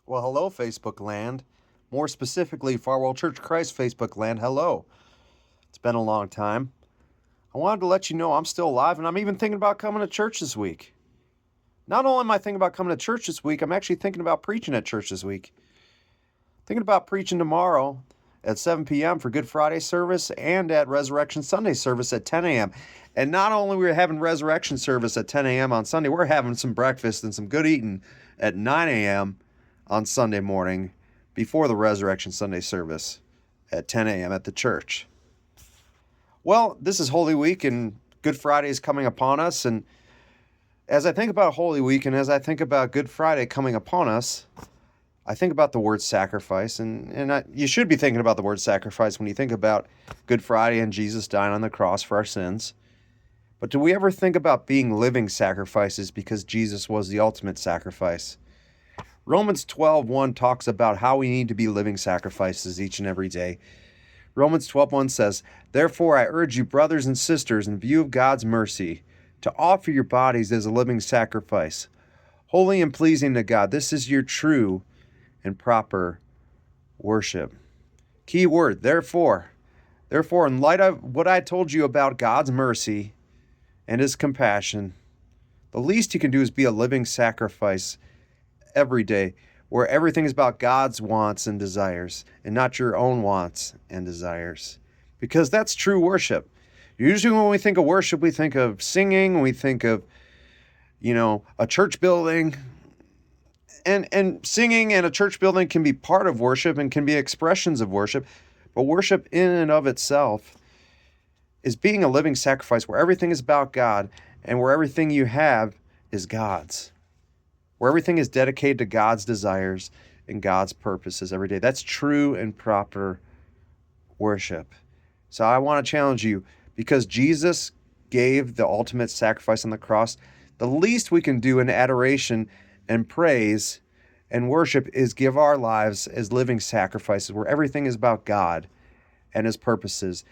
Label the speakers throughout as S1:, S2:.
S1: Well, hello, Facebook land. More specifically, Farwell Church Christ Facebook land. Hello. It's been a long time. I wanted to let you know I'm still alive, and I'm even thinking about coming to church this week. Not only am I thinking about coming to church this week, I'm actually thinking about preaching at church this week. Thinking about preaching tomorrow at 7 p.m. for Good Friday service and at Resurrection Sunday service at 10 a.m. And not only we're having Resurrection service at 10 a.m. on Sunday, we're having some breakfast and some good eating at 9 a.m. on Sunday morning before the Resurrection Sunday service at 10 a.m. at the church. Well, this is Holy Week and Good Friday is coming upon us. And as I think about Holy Week and as I think about Good Friday coming upon us, I think about the word sacrifice. And you should be thinking about the word sacrifice when you think about Good Friday and Jesus dying on the cross for our sins. But do we ever think about being living sacrifices because Jesus was the ultimate sacrifice? Romans 12:1 talks about how we need to be living sacrifices each and every day. Romans 12:1 says, "Therefore I urge you, brothers and sisters, in view of God's mercy, to offer your bodies as a living sacrifice, holy and pleasing to God. This is your true and proper worship." Key word, therefore. Therefore, in light of what I told you about God's mercy and his compassion, the least you can do is be a living sacrifice every day, where everything is about God's wants and desires and not your own wants and desires. Because that's true worship. Usually when we think of worship, we think of singing, we think of, a church building. And singing and a church building can be part of worship and can be expressions of worship. But worship in and of itself is being a living sacrifice where everything is about God and where everything you have is God's. Where everything is dedicated to God's desires and God's purposes every day. That's true and proper worship. So I want to challenge you, because Jesus gave the ultimate sacrifice on the cross, the least we can do in adoration and praise and worship is give our lives as living sacrifices where everything is about God and his purposes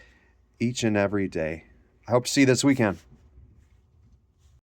S1: each and every day. I hope to see you this weekend.